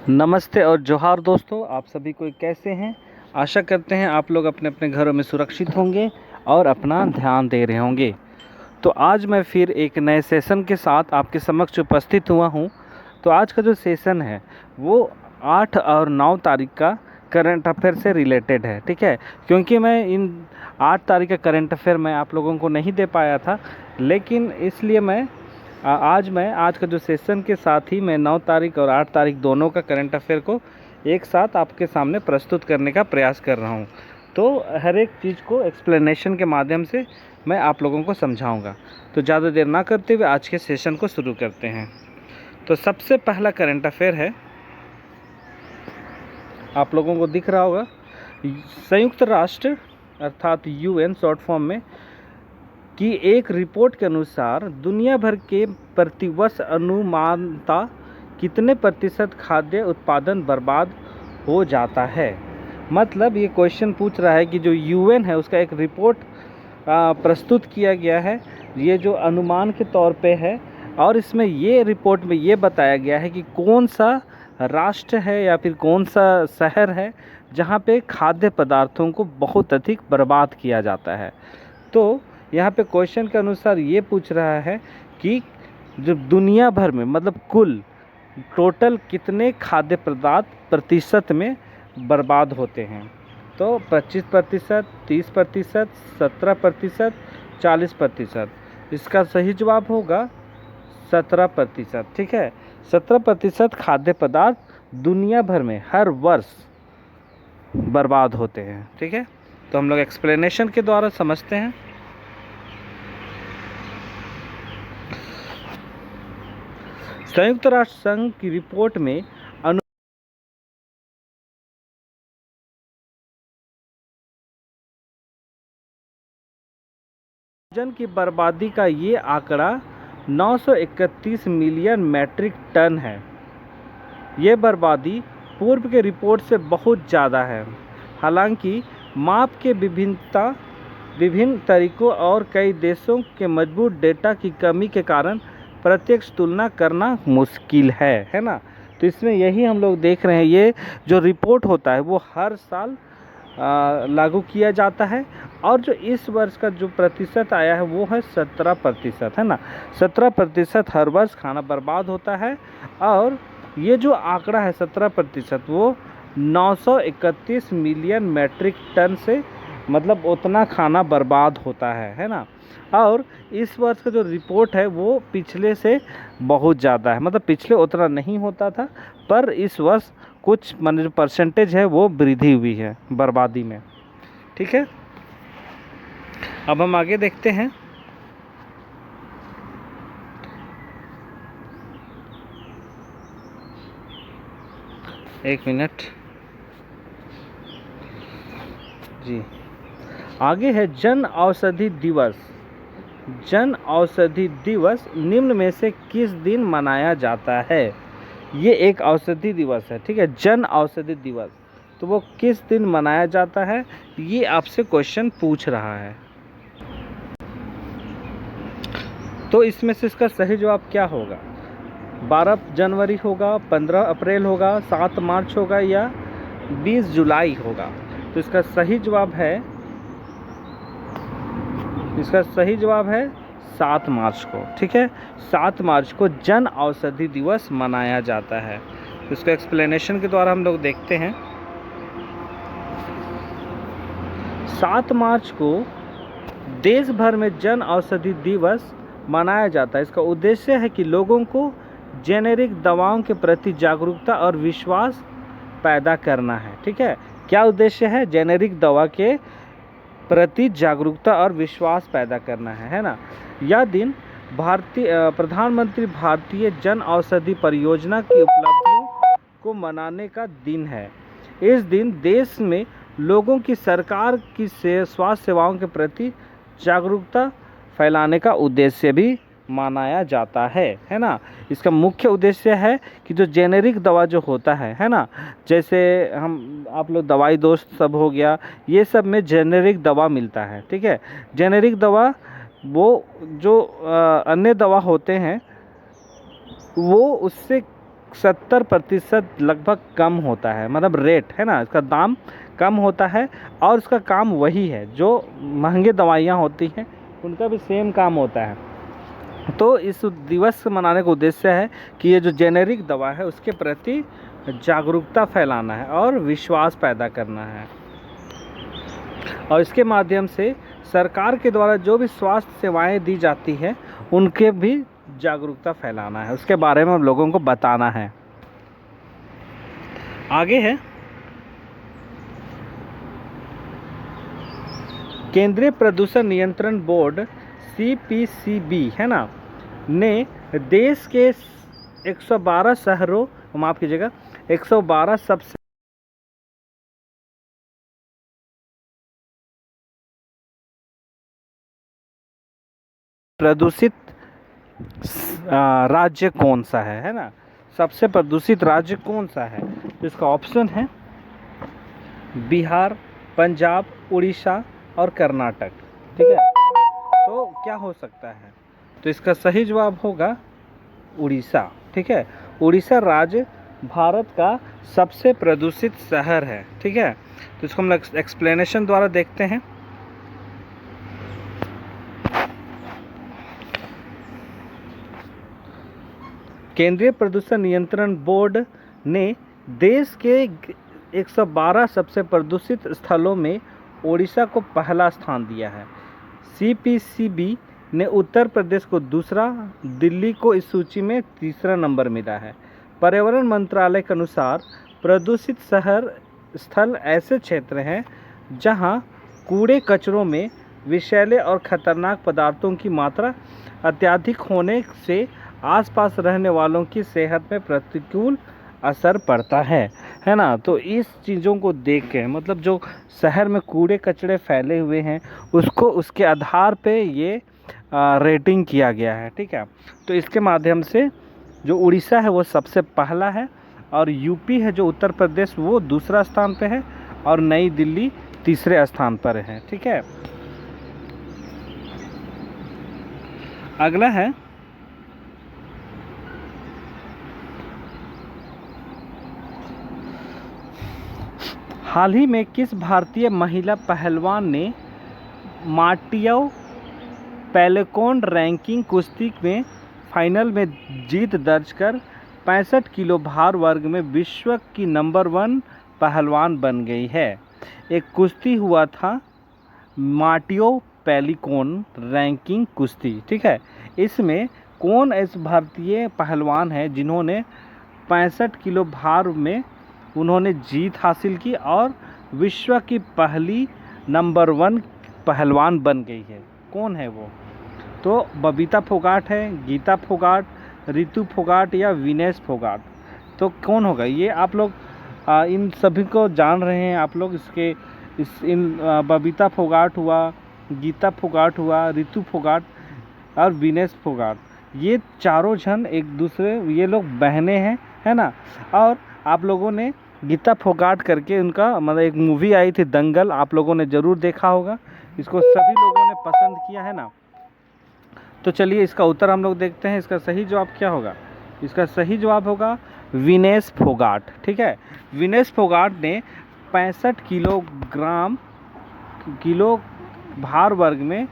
नमस्ते और जोहार दोस्तों, आप सभी कोई कैसे हैं। आशा करते हैं आप लोग अपने अपने घरों में सुरक्षित होंगे और अपना ध्यान दे रहे होंगे। तो आज मैं फिर एक नए सेशन के साथ आपके समक्ष उपस्थित हुआ हूं। तो आज का जो सेशन है वो 8 और 9 तारीख का करंट अफेयर से रिलेटेड है, ठीक है। क्योंकि मैं इन 8 तारीख का करंट अफेयर मैं आप लोगों को नहीं दे पाया था, लेकिन इसलिए मैं आज का जो सेशन के साथ ही मैं 9 तारीख और 8 तारीख दोनों का करंट अफेयर को एक साथ आपके सामने प्रस्तुत करने का प्रयास कर रहा हूं। तो हर एक चीज़ को एक्सप्लेनेशन के माध्यम से मैं आप लोगों को समझाऊंगा। तो ज़्यादा देर ना करते हुए आज के सेशन को शुरू करते हैं। तो सबसे पहला करंट अफेयर है, आप लोगों को दिख रहा होगा, संयुक्त राष्ट्र अर्थात यूएन शॉर्ट फॉर्म में की एक रिपोर्ट के अनुसार दुनिया भर के प्रतिवर्ष अनुमानतः कितने प्रतिशत खाद्य उत्पादन बर्बाद हो जाता है। मतलब ये क्वेश्चन पूछ रहा है कि जो यूएन है उसका एक रिपोर्ट प्रस्तुत किया गया है, ये जो अनुमान के तौर पे है, और इसमें ये रिपोर्ट में ये बताया गया है कि कौन सा राष्ट्र है या फिर कौन सा शहर है जहाँ पे खाद्य पदार्थों को बहुत अधिक बर्बाद किया जाता है। तो यहाँ पे क्वेश्चन के अनुसार ये पूछ रहा है कि जो दुनिया भर में मतलब कुल टोटल कितने खाद्य पदार्थ प्रतिशत में बर्बाद होते हैं। तो 25%, 30%, 17%, 40%। इसका सही जवाब होगा 17%, ठीक है। 17% खाद्य पदार्थ दुनिया भर में हर वर्ष बर्बाद होते हैं, ठीक है। तो हम लोग एक्सप्लेनेशन के द्वारा समझते हैं। संयुक्त राष्ट्र संघ की रिपोर्ट में भोजन की बर्बादी का ये आंकड़ा 931 मिलियन मैट्रिक टन है। ये बर्बादी पूर्व के रिपोर्ट से बहुत ज़्यादा है। हालांकि माप के विभिन्न तरीकों और कई देशों के मजबूत डेटा की कमी के कारण प्रत्यक्ष तुलना करना मुश्किल है ना। तो इसमें यही हम लोग देख रहे हैं, ये जो रिपोर्ट होता है वो हर साल लागू किया जाता है, और जो इस वर्ष का जो प्रतिशत आया है वो है 17%, है ना। 17% हर वर्ष खाना बर्बाद होता है, और ये जो आंकड़ा है 17% वो 931 मिलियन मैट्रिक टन से मतलब उतना खाना बर्बाद होता है ना। और इस वर्ष का जो रिपोर्ट है वो पिछले से बहुत ज़्यादा है, मतलब पिछले उतना नहीं होता था, पर इस वर्ष कुछ मतलब जो परसेंटेज है वो वृद्धि हुई है बर्बादी में, ठीक है। अब हम आगे देखते हैं। एक मिनट जी, आगे है जन औषधि दिवस। जन औषधि दिवस निम्न में से किस दिन मनाया जाता है। ये एक औषधि दिवस है, ठीक है, जन औषधि दिवस। तो वो किस दिन मनाया जाता है, ये आपसे क्वेश्चन पूछ रहा है। तो इसमें से इसका सही जवाब क्या होगा। 12 जनवरी होगा, 15 अप्रैल होगा, 7 मार्च होगा, या 20 जुलाई होगा। तो इसका सही जवाब है 7 मार्च को, ठीक है। 7 मार्च को जन औषधि दिवस मनाया जाता है। तो इसका एक्सप्लेनेशन के द्वारा हम लोग देखते हैं। 7 मार्च को देश भर में जन औषधि दिवस मनाया जाता है। इसका उद्देश्य है कि लोगों को जेनेरिक दवाओं के प्रति जागरूकता और विश्वास पैदा करना है, ठीक है। क्या उद्देश्य है, जेनेरिक दवा के प्रति जागरूकता और विश्वास पैदा करना है ना। यह दिन प्रधानमंत्री भारतीय जन औषधि परियोजना की उपलब्धियों को मनाने का दिन है। इस दिन देश में लोगों की सरकार की स्वास्थ्य सेवाओं के प्रति जागरूकता फैलाने का उद्देश्य भी मनाया जाता है ना। इसका मुख्य उद्देश्य है कि जो जेनेरिक दवा जो होता है ना, जैसे आप लोग दवाई दोस्त सब हो गया, ये सब में जेनेरिक दवा मिलता है, ठीक है। जेनेरिक दवा वो जो अन्य दवा होते हैं वो उससे 70% लगभग कम होता है, मतलब रेट है ना, इसका दाम कम होता है और इसका काम वही है जो महंगे दवाइयाँ होती हैं उनका भी सेम काम होता है। तो इस दिवस मनाने का उद्देश्य है कि ये जो जेनेरिक दवा है उसके प्रति जागरूकता फैलाना है और विश्वास पैदा करना है, और इसके माध्यम से सरकार के द्वारा जो भी स्वास्थ्य सेवाएं दी जाती है उनके भी जागरूकता फैलाना है, उसके बारे में हम लोगों को बताना है। आगे है केंद्रीय प्रदूषण नियंत्रण बोर्ड CPCB है ना, ने देश के 112 शहरों, माफ कीजिएगा, 112 सबसे प्रदूषित राज्य कौन सा है ना, सबसे प्रदूषित राज्य कौन सा है, तो इसका ऑप्शन है बिहार, पंजाब, उड़ीसा और कर्नाटक। ठीक है, तो क्या हो सकता है, तो इसका सही जवाब होगा उड़ीसा। ठीक है, उड़ीसा राज्य भारत का सबसे प्रदूषित शहर है। ठीक है, तो इसको हम एक्सप्लेनेशन द्वारा देखते हैं। केंद्रीय प्रदूषण नियंत्रण बोर्ड ने देश के 112 सबसे प्रदूषित स्थलों में ओडिशा को पहला स्थान दिया है। CPCB ने उत्तर प्रदेश को दूसरा, दिल्ली को इस सूची में तीसरा नंबर मिला है। पर्यावरण मंत्रालय के अनुसार प्रदूषित शहर स्थल ऐसे क्षेत्र हैं जहां कूड़े कचरों में विषैले और खतरनाक पदार्थों की मात्रा अत्यधिक होने से आसपास रहने वालों की सेहत में प्रतिकूल असर पड़ता है ना। तो इस चीज़ों को देख के, मतलब जो शहर में कूड़े कचरे फैले हुए हैं उसको उसके आधार पे ये रेटिंग किया गया है। ठीक है, तो इसके माध्यम से जो उड़ीसा है वो सबसे पहला है, और यूपी है जो उत्तर प्रदेश वो दूसरा स्थान पे है, और नई दिल्ली तीसरे स्थान पर है। ठीक है, अगला है हाल ही में किस भारतीय महिला पहलवान ने माटियो पैलेकोन रैंकिंग कुश्ती में फाइनल में जीत दर्ज कर 65 किलो भार वर्ग में विश्व की नंबर 1 पहलवान बन गई है। एक कुश्ती हुआ था माटियो पैलिकोन रैंकिंग कुश्ती। ठीक है, इसमें कौन इस भारतीय पहलवान है जिन्होंने 65 किलो भार में उन्होंने जीत हासिल की और विश्व की पहली नंबर 1 पहलवान बन गई है, कौन है वो? तो बबीता फोगाट है, गीता फोगाट, रितु फोगाट या विनेश फोगाट, तो कौन होगा ये? आप लोग इन सभी को जान रहे हैं आप लोग, बबीता फोगाट हुआ, गीता फोगाट हुआ, रितु फोगाट और विनेश फोगाट, ये चारों जन एक दूसरे, ये लोग बहनें हैं, है ना। और आप लोगों ने गीता फोगाट करके उनका मतलब एक मूवी आई थी दंगल, आप लोगों ने ज़रूर देखा होगा, इसको सभी लोगों ने पसंद किया है ना। तो चलिए इसका उत्तर हम लोग देखते हैं, इसका सही जवाब क्या होगा? इसका सही जवाब होगा विनेश फोगाट। ठीक है, विनेश फोगाट ने 65 किलो भार वर्ग में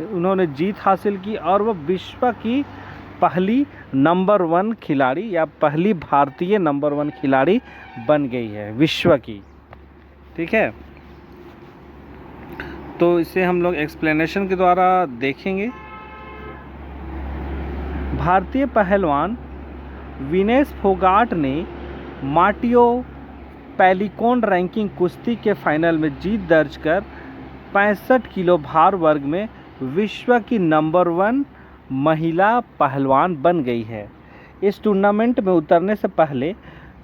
उन्होंने जीत हासिल की और वह विश्व की पहली नंबर 1 खिलाड़ी या पहली भारतीय नंबर 1 खिलाड़ी बन गई है विश्व की। ठीक है, तो इसे हम लोग एक्सप्लेनेशन के द्वारा देखेंगे। भारतीय पहलवान विनेश फोगाट ने माटियो पैलिकोन रैंकिंग कुश्ती के फाइनल में जीत दर्ज कर 65 किलो भार वर्ग में विश्व की नंबर 1 महिला पहलवान बन गई है। इस टूर्नामेंट में उतरने से पहले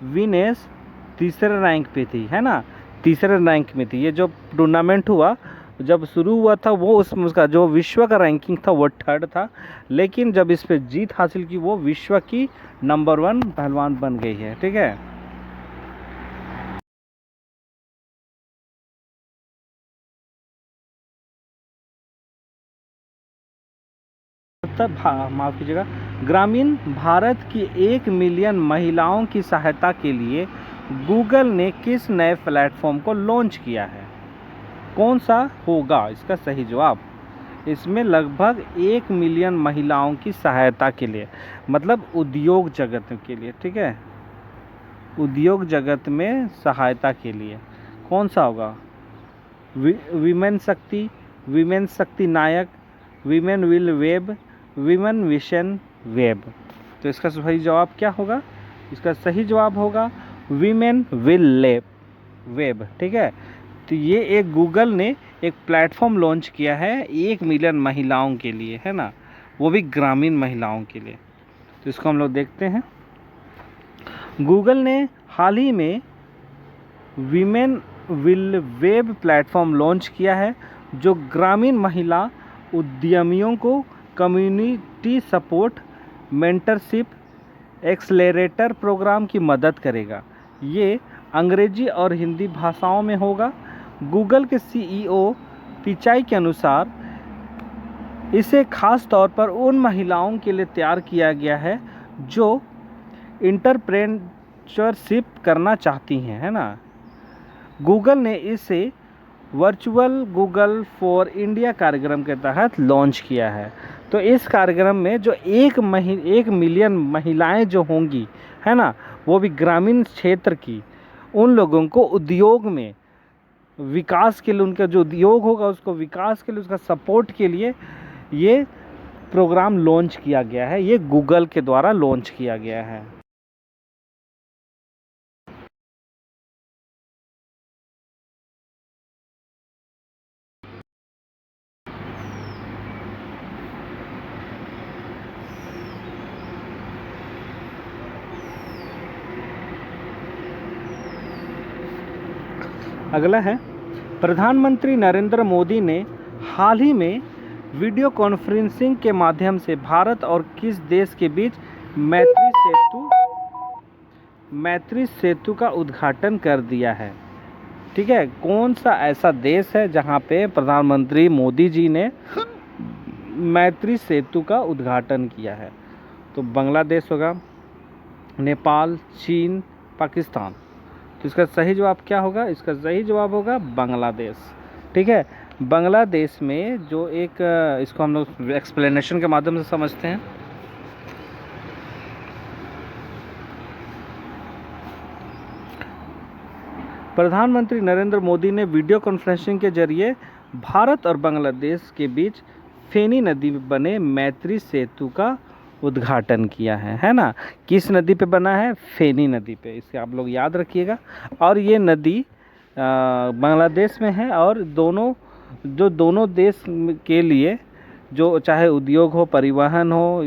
विनेश तीसरे रैंक पे थी, है ना, तीसरे रैंक में थी। ये जो टूर्नामेंट हुआ जब शुरू हुआ था वो उसका जो विश्व का रैंकिंग था वो 3rd था, लेकिन जब इस पे जीत हासिल की वो विश्व की नंबर 1 पहलवान बन गई है। ठीक है, तब माफ़ कीजिएगा ग्रामीण भारत की 1 मिलियन महिलाओं की सहायता के लिए गूगल ने किस नए प्लेटफॉर्म को लॉन्च किया है? कौन सा होगा इसका सही जवाब? इसमें लगभग 1 मिलियन महिलाओं की सहायता के लिए, मतलब उद्योग जगत के लिए, ठीक है, उद्योग जगत में सहायता के लिए कौन सा होगा? विमेन शक्ति, विमेन शक्ति नायक, women will web, women vision web. तो इसका सही जवाब क्या होगा? इसका सही जवाब होगा विमेन विल वेब, ठीक है। तो ये एक गूगल ने एक प्लेटफॉर्म लॉन्च किया है 1 मिलियन महिलाओं के लिए, है ना, वो भी ग्रामीण महिलाओं के लिए। तो इसको हम लोग देखते हैं। गूगल ने हाल ही में women will web platform launch किया है जो ग्रामीण महिला उद्यमियों को कम्युनिटी सपोर्ट, मेंटरशिप, एक्सलेरेटर प्रोग्राम की मदद करेगा। ये अंग्रेजी और हिंदी भाषाओं में होगा। गूगल के सीईओ पिचाई के अनुसार इसे खास तौर पर उन महिलाओं के लिए तैयार किया गया है जो एंटरप्रेन्योरशिप करना चाहती हैं, है ना। गूगल ने इसे वर्चुअल गूगल फॉर इंडिया कार्यक्रम के तहत लॉन्च किया है। तो इस कार्यक्रम में जो 1 मिलियन महिलाएं जो होंगी, है ना, वो भी ग्रामीण क्षेत्र की, उन लोगों को उद्योग में विकास के लिए, उनका जो उद्योग होगा उसको विकास के लिए, उसका सपोर्ट के लिए ये प्रोग्राम लॉन्च किया गया है। ये गूगल के द्वारा लॉन्च किया गया है। अगला है, प्रधानमंत्री नरेंद्र मोदी ने हाल ही में वीडियो कॉन्फ्रेंसिंग के माध्यम से भारत और किस देश के बीच मैत्री सेतु का उद्घाटन कर दिया है? ठीक है, कौन सा ऐसा देश है जहां पे प्रधानमंत्री मोदी जी ने मैत्री सेतु का उद्घाटन किया है? तो बांग्लादेश होगा, नेपाल, चीन, पाकिस्तान। तो इसका सही जवाब क्या होगा? इसका सही जवाब होगा बांग्लादेश, ठीक है। बांग्लादेश में जो एक, इसको हम लोग एक्सप्लेनेशन के माध्यम से समझते हैं। प्रधानमंत्री नरेंद्र मोदी ने वीडियो कॉन्फ्रेंसिंग के जरिए भारत और बांग्लादेश के बीच फेनी नदी में बने मैत्री सेतु का उद्घाटन किया है ना। किस नदी पे बना है? फेनी नदी पे। इसे आप लोग याद रखिएगा। और ये नदी बांग्लादेश में है, और दोनों देश के लिए, जो चाहे उद्योग हो, परिवहन हो,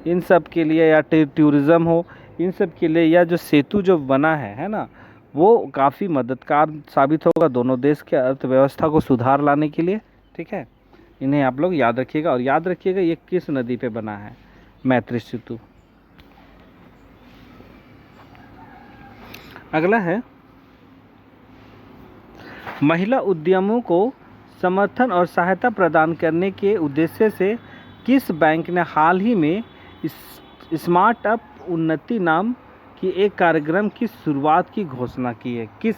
इन सब के लिए, या टूरिज़्म हो, इन सब के लिए, या जो सेतु जो बना है ना, वो काफ़ी मददगार साबित होगा दोनों देश के अर्थव्यवस्था को सुधार लाने के लिए, ठीक है। इन्हें आप लोग याद रखिएगा। और याद रखिएगा ये किस नदी पे बना है, मैत्री सेतु। अगला है, महिला उद्यमों को समर्थन और सहायता प्रदान करने के उद्देश्य से किस बैंक ने हाल ही में स्मार्ट अप उन्नति नाम की एक कार्यक्रम की शुरुआत की घोषणा की है? किस?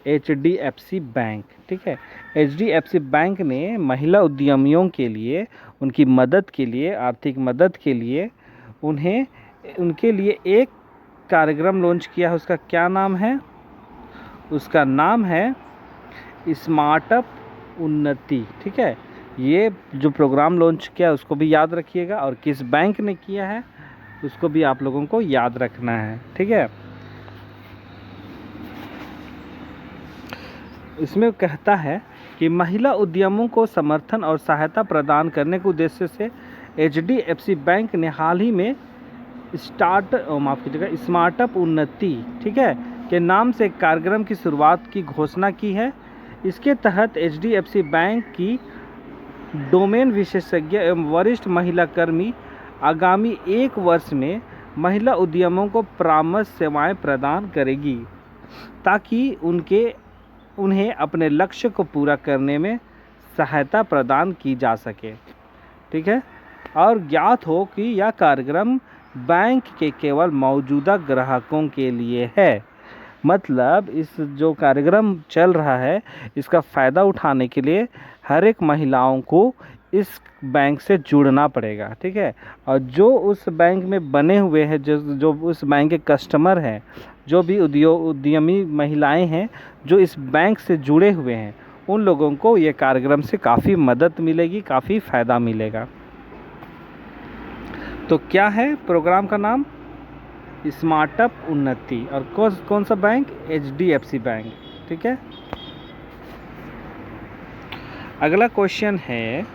HDFC बैंक, ठीक है। HDFC बैंक ने महिला उद्यमियों के लिए, उनकी मदद के लिए, आर्थिक मदद के लिए, उनके लिए एक कार्यक्रम लॉन्च किया है। उसका क्या नाम है? उसका नाम है स्मार्टअप उन्नति, ठीक है। ये जो प्रोग्राम लॉन्च किया उसको भी याद रखिएगा, और किस बैंक ने किया है उसको भी आप लोगों को याद रखना है, ठीक है। इसमें कहता है कि महिला उद्यमों को समर्थन और सहायता प्रदान करने के उद्देश्य से HDFC बैंक ने हाल ही में स्मार्टअप उन्नति, ठीक है, के नाम से एक कार्यक्रम की शुरुआत की घोषणा की है। इसके तहत HDFC बैंक की डोमेन विशेषज्ञ एवं वरिष्ठ महिला कर्मी आगामी 1 वर्ष में महिला उद्यमों को परामर्श सेवाएं प्रदान करेगी, ताकि उनके उन्हें अपने लक्ष्य को पूरा करने में सहायता प्रदान की जा सके। ठीक है, और ज्ञात हो कि यह कार्यक्रम बैंक के केवल मौजूदा ग्राहकों के लिए है। मतलब इस जो कार्यक्रम चल रहा है इसका फ़ायदा उठाने के लिए हर एक महिलाओं को इस बैंक से जुड़ना पड़ेगा। ठीक है, और जो उस बैंक में बने हुए हैं, जो उस बैंक के कस्टमर हैं, जो भी उद्यमी महिलाएं हैं जो इस बैंक से जुड़े हुए हैं, उन लोगों को ये कार्यक्रम से काफ़ी मदद मिलेगी, काफ़ी फ़ायदा मिलेगा। तो क्या है प्रोग्राम का नाम? स्मार्टअप उन्नति। और कौन सा बैंक? HDFC bank. ठीक है, अगला क्वेश्चन है,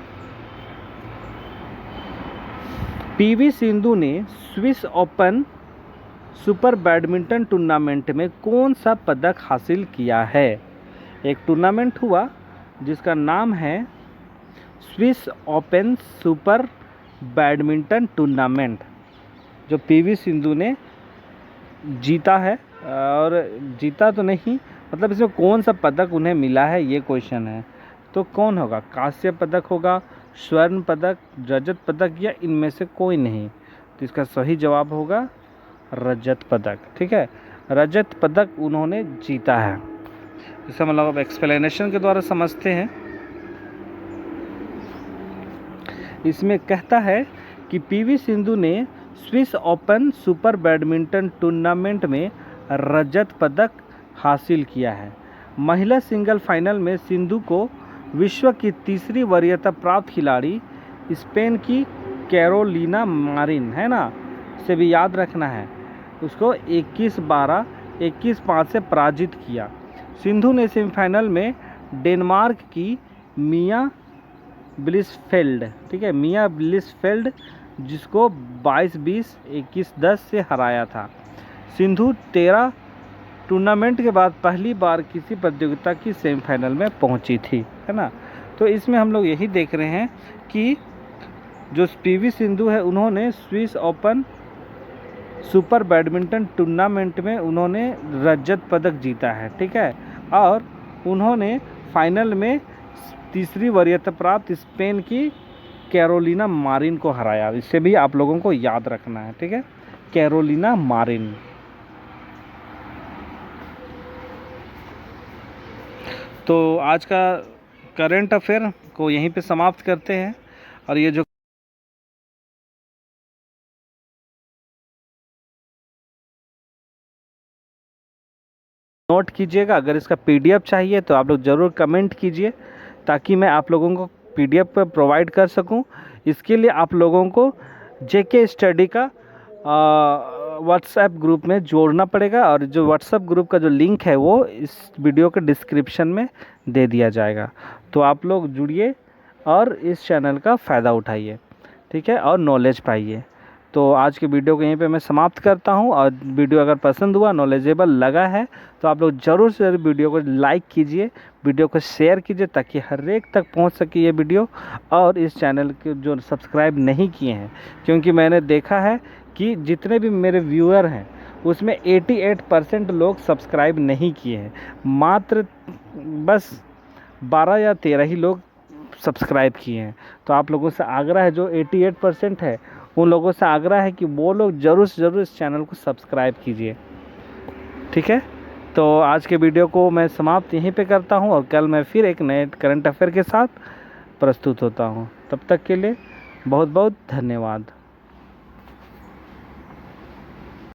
PV सिंधु ने Swiss open super badminton tournament में कौन सा पदक हासिल किया है? एक टूर्नामेंट हुआ जिसका नाम है Swiss open super badminton tournament, जो PV सिंधु ने जीता है। और जीता तो नहीं, मतलब इसमें कौन सा पदक उन्हें मिला है ये क्वेश्चन है। तो कौन होगा? कांस्य पदक होगा, स्वर्ण पदक, रजत पदक, या इनमें से कोई नहीं? तो इसका सही जवाब होगा रजत पदक। ठीक है, रजत पदक उन्होंने जीता है। इसे मतलब अब एक्सप्लेनेशन के द्वारा समझते हैं। इसमें कहता है कि PV सिंधु ने Swiss open super badminton tournament में रजत पदक हासिल किया है। महिला सिंगल फाइनल में सिंधु को विश्व की तीसरी वरीयता प्राप्त खिलाड़ी स्पेन की कैरोलिना मारिन, है ना, से भी याद रखना है, उसको 21-12, 21-5 से पराजित किया। सिंधु ने सेमीफाइनल में डेनमार्क की मिया ब्लिसफेल्ड, ठीक है, मिया ब्लिसफेल्ड, जिसको 22-20, 21-10 से हराया था। सिंधु 13 टूर्नामेंट के बाद पहली बार किसी प्रतियोगिता की सेमीफाइनल में पहुंची थी, है ना। तो इसमें हम लोग यही देख रहे हैं कि जो PV सिंधु है उन्होंने Swiss open super badminton tournament में उन्होंने रजत पदक जीता है। ठीक है, और उन्होंने फाइनल में तीसरी वरीयता प्राप्त स्पेन की कैरोलिना मारिन को हराया। इससे भी आप लोगों को याद रखना है। ठीक है, कैरोलिना मारिन। तो आज का करंट अफेयर को यहीं पे समाप्त करते हैं। और ये जो नोट कीजिएगा, अगर इसका PDF चाहिए तो आप लोग ज़रूर कमेंट कीजिए, ताकि मैं आप लोगों को PDF पर प्रोवाइड कर सकूं। इसके लिए आप लोगों को JK स्टडी का व्हाट्सएप ग्रुप में जोड़ना पड़ेगा, और जो व्हाट्सएप ग्रुप का जो लिंक है वो इस वीडियो के डिस्क्रिप्शन में दे दिया जाएगा। तो आप लोग जुड़िए और इस चैनल का फ़ायदा उठाइए। ठीक है, और नॉलेज पाइए। तो आज के वीडियो को यहीं पे मैं समाप्त करता हूं। और वीडियो अगर पसंद हुआ, नॉलेजेबल लगा है, तो आप लोग ज़रूर से ज़रूर वीडियो को लाइक कीजिए, वीडियो को शेयर कीजिए, ताकि हर एक तक पहुंच सके ये वीडियो। और इस चैनल के जो सब्सक्राइब नहीं किए हैं, क्योंकि मैंने देखा है कि जितने भी मेरे व्यूअर हैं उसमें 88% लोग सब्सक्राइब नहीं किए हैं, मात्र बस 12 या 13 ही लोग सब्सक्राइब किए हैं। तो आप लोगों से आग्रह है, जो 88% है उन लोगों से आग्रह है कि वो लोग ज़रूर से ज़रूर इस चैनल को सब्सक्राइब कीजिए। ठीक है, तो आज के वीडियो को मैं समाप्त यहीं पे करता हूं, और कल मैं फिर एक नए करंट अफेयर के साथ प्रस्तुत होता हूं। तब तक के लिए बहुत बहुत धन्यवाद।